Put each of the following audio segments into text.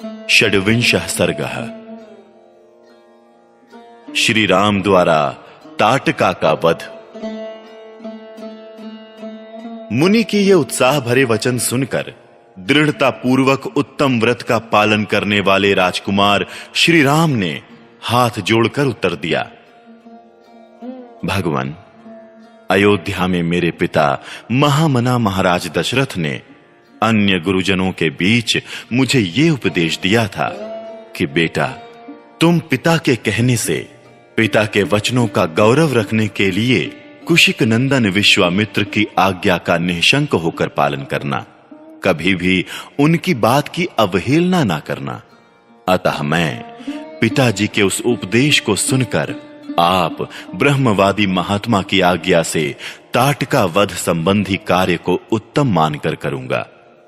षड्विंशः सर्गः। श्री राम द्वारा ताटका का वध। मुनि की ये उत्साह भरे वचन सुनकर दृढ़ता पूर्वक उत्तम व्रत का पालन करने वाले राजकुमार श्री राम ने हाथ जोड़कर उत्तर दिया, भगवान, अयोध्या में मेरे पिता महामना महाराज दशरथ ने अन्य गुरुजनों के बीच मुझे ये उपदेश दिया था कि बेटा, तुम पिता के कहने से, पिता के वचनों का गौरव रखने के लिए कुशिक नंदन विश्वामित्र की आज्ञा का निःशंक होकर पालन करना, कभी भी उनकी बात की अवहेलना ना करना। अतः मैं पिताजी के उस उपदेश को सुनकर आप ब्रह्मवादी महात्मा की आज्ञा से ताटका वध संबंधी कार्य को उत्तम मानकर करूंगा,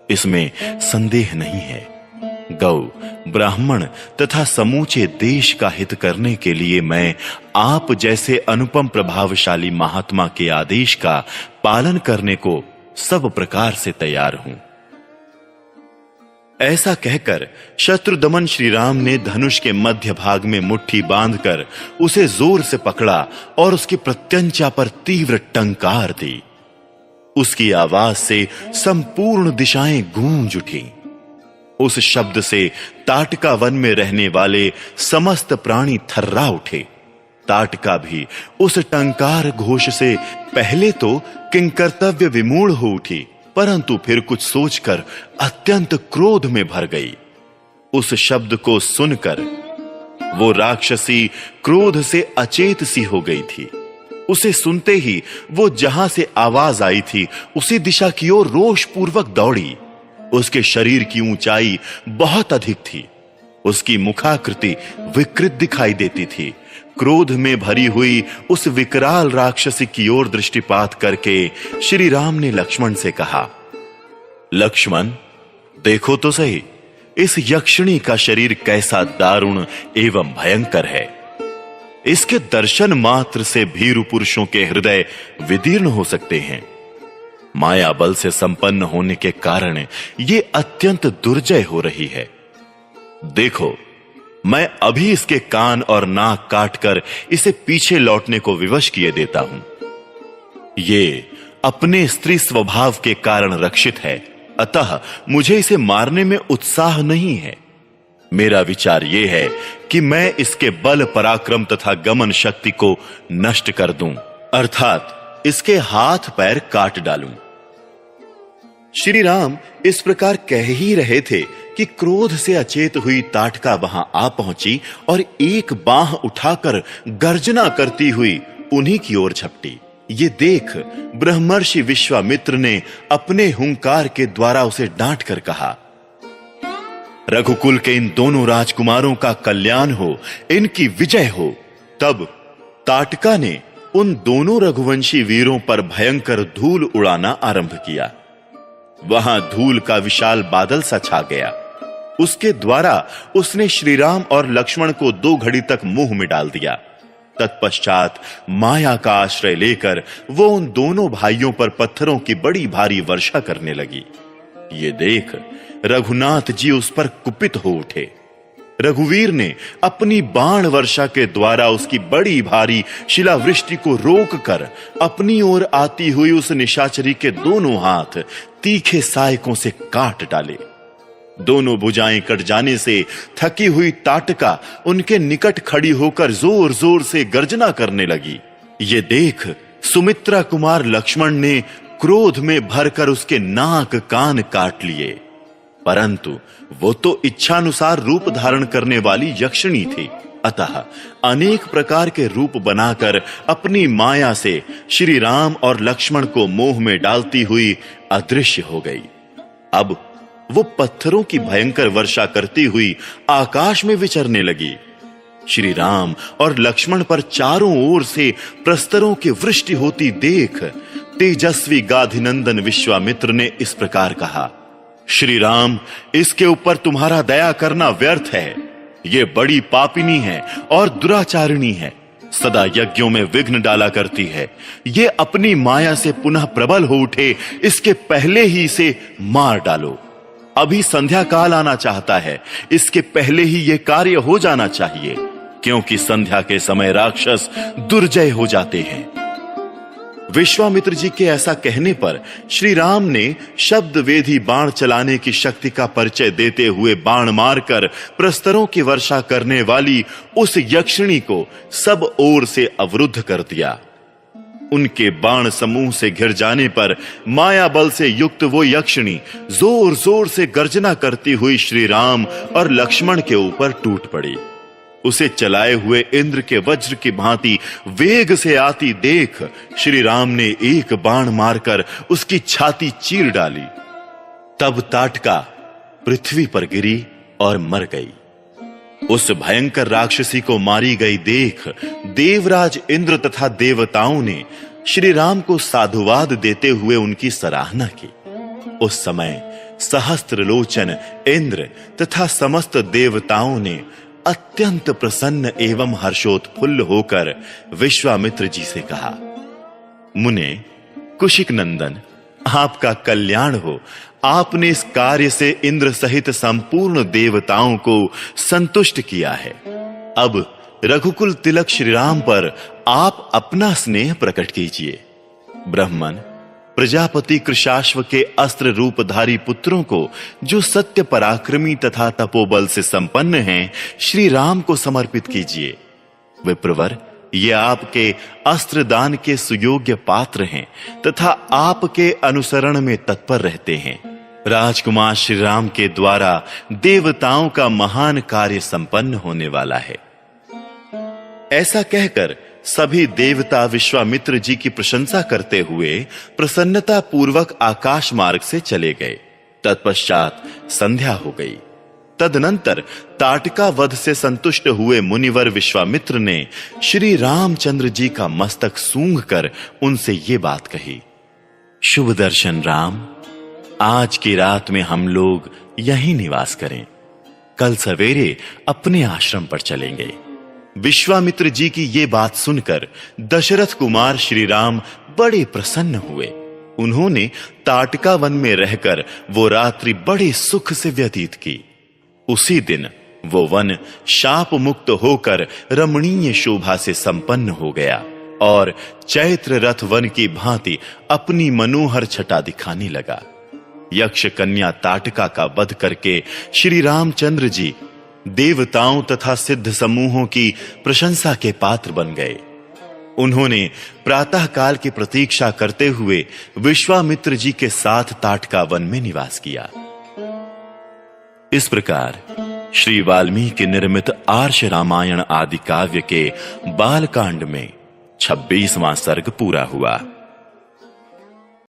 इसमें संदेह नहीं है। गौ, ब्राह्मण तथा समूचे देश का हित करने के लिए मैं आप जैसे अनुपम प्रभावशाली महात्मा के आदेश का पालन करने को सब प्रकार से तैयार हूं। ऐसा कहकर शत्रुदमन श्री राम ने धनुष के मध्य भाग में मुट्ठी बांधकर उसे जोर से पकड़ा और उसकी प्रत्यंचा पर तीव्र टंकार दी। उसकी आवाज से संपूर्ण दिशाएं गूंज उठी। उस शब्द से ताटका वन में रहने वाले समस्त प्राणी थर्रा उठे। ताटका भी उस टंकार घोष से पहले तो किंकर्तव्य विमूढ़ हो उठी, परंतु फिर कुछ सोचकर अत्यंत क्रोध में भर गई। उस शब्द को सुनकर वो राक्षसी क्रोध से अचेत सी हो गई थी। उसे सुनते ही वो जहां से आवाज आई थी उसी दिशा की ओर रोषपूर्वक दौड़ी। उसके शरीर की ऊंचाई बहुत अधिक थी। उसकी मुखाकृति विकृत दिखाई देती थी। क्रोध में भरी हुई उस विकराल राक्षसी की ओर दृष्टिपात करके श्री राम ने लक्ष्मण से कहा, लक्ष्मण, देखो तो सही, इस यक्षिणी का शरीर कैसा दारुण एवं भयंकर है। इसके दर्शन मात्र से भीरु पुरुषों के हृदय विदीर्ण हो सकते हैं। माया बल से संपन्न होने के कारण ये अत्यंत दुर्जय हो रही है। देखो, मैं अभी इसके कान और नाक काटकर इसे पीछे लौटने को विवश किए देता हूं। ये अपने स्त्री स्वभाव के कारण रक्षित है, अतः मुझे इसे मारने में उत्साह नहीं है। मेरा विचार यह है कि मैं इसके बल पराक्रम तथा गमन शक्ति को नष्ट कर दूं, अर्थात इसके हाथ पैर काट डालूं। श्री राम इस प्रकार कह ही रहे थे कि क्रोध से अचेत हुई ताटका वहां आ पहुंची और एक बांह उठाकर गर्जना करती हुई उन्हीं की ओर झपटी। ये देख ब्रह्मर्षि विश्वामित्र ने अपने हुंकार के द्वारा उसे डांट कर कहा, रघुकुल के इन दोनों राजकुमारों का कल्याण हो, इनकी विजय हो। तब ताटका ने उन दोनों रघुवंशी वीरों पर भयंकर धूल उड़ाना आरंभ किया। वहां धूल का विशाल बादल सा छा गया। उसके द्वारा उसने श्रीराम और लक्ष्मण को 2 घड़ी तक मुंह में डाल दिया। तत्पश्चात माया का आश्रय लेकर वो उन दोनों भाइयों पर पत्थरों की बड़ी भारी वर्षा करने लगी। ये देख रघुनाथ जी उस पर कुपित हो उठे। रघुवीर ने अपनी बाण वर्षा के द्वारा उसकी बड़ी भारी शिलावृष्टि को रोककर अपनी ओर आती हुई उस निशाचरी के दोनों हाथ तीखे सायकों से काट डाले। दोनों भुजाएं कट जाने से थकी हुई ताटका उनके निकट खड़ी होकर जोर जोर से गर्जना करने लगी। ये देख सुमित्रा कुमार लक्ष्मण ने क्रोध में भरकर उसके नाक कान काट लिए, परंतु वो तो इच्छानुसार रूप धारण करने वाली यक्षिणी थी। अतः अनेक प्रकार के रूप बनाकर अपनी माया से श्री राम और लक्ष्मण को मोह में डालती हुई अदृश्य हो गई। अब वो पत्थरों की भयंकर वर्षा करती हुई आकाश में विचरने लगी। श्री राम और लक्ष्मण पर चारों ओर से प्रस्तरों की वृष्टि होती देख तेजस्वी गाधिनंदन विश्वामित्र ने इस प्रकार कहा, श्री राम, इसके ऊपर तुम्हारा दया करना व्यर्थ है। ये बड़ी पापिनी है और दुराचारिणी है, सदा यज्ञों में विघ्न डाला करती है। ये अपनी माया से पुनः प्रबल हो उठे, इसके पहले ही इसे मार डालो। अभी संध्या काल आना चाहता है, इसके पहले ही यह कार्य हो जाना चाहिए, क्योंकि संध्या के समय राक्षस दुर्जय हो जाते हैं। विश्वामित्र जी के ऐसा कहने पर श्री राम ने शब्द वेदी बाण चलाने की शक्ति का परिचय देते हुए बाण मारकर प्रस्तरों की वर्षा करने वाली उस यक्षिणी को सब ओर से अवरुद्ध कर दिया। उनके बाण समूह से घिर जाने पर माया बल से युक्त वो यक्षिणी जोर जोर से गर्जना करती हुई श्री राम और लक्ष्मण के ऊपर टूट पड़ी। उसे चलाए हुए इंद्र के वज्र की भांति वेग से आती देख श्री राम ने एक बाण मारकर उसकी छाती चीर डाली। तब ताटका पृथ्वी पर गिरी और मर गई। उस भयंकर राक्षसी को मारी गई देख देवराज इंद्र तथा देवताओं ने श्री राम को साधुवाद देते हुए उनकी सराहना की। उस समय सहस्त्रलोचन इंद्र तथा समस्त देवताओं ने अत्यंत प्रसन्न एवं हर्षोत्फुल्ल होकर विश्वामित्र जी से कहा, मुने कुशिक नंदन, आपका कल्याण हो। आपने इस कार्य से इंद्र सहित संपूर्ण देवताओं को संतुष्ट किया है। अब रघुकुल तिलक श्री राम पर आप अपना स्नेह प्रकट कीजिए। ब्राह्मण प्रजापति कृशाश्व के अस्त्र रूपधारी पुत्रों को, जो सत्य पराक्रमी तथा तपोबल से संपन्न हैं, श्री राम को समर्पित कीजिए। विप्रवर, ये आपके अस्त्र दान के सुयोग्य पात्र हैं तथा आपके अनुसरण में तत्पर रहते हैं। राजकुमार श्री राम के द्वारा देवताओं का महान कार्य संपन्न होने वाला है। ऐसा कहकर सभी देवता विश्वामित्र जी की प्रशंसा करते हुए प्रसन्नता पूर्वक आकाश मार्ग से चले गए। तत्पश्चात संध्या हो गई। तदनंतर ताटका वध से संतुष्ट हुए मुनिवर विश्वामित्र ने श्री रामचंद्र जी का मस्तक सूंघकर उनसे ये बात कही, शुभ दर्शन राम, आज की रात में हम लोग यहीं निवास करें। कल सवेरे अपने आश्रम पर चलेंगे। विश्वामित्र जी की ये बात सुनकर दशरथ कुमार श्री राम बड़े प्रसन्न हुए। उन्होंने ताटका वन में रहकर वो रात्रि बड़े सुख से व्यतीत की। उसी दिन वो वन शाप मुक्त होकर रमणीय शोभा से संपन्न हो गया और चैत्र रथ वन की भांति अपनी मनोहर छटा दिखाने लगा। यक्ष कन्या ताटका का वध करके श्री रामचंद्र जी देवताओं तथा सिद्ध समूहों की प्रशंसा के पात्र बन गए। उन्होंने प्रातः काल की प्रतीक्षा करते हुए विश्वामित्र जी के साथ ताटका वन में निवास किया। इस प्रकार श्री वाल्मीकि निर्मित आर्ष रामायण आदि काव्य के बालकांड में 26वां सर्ग पूरा हुआ।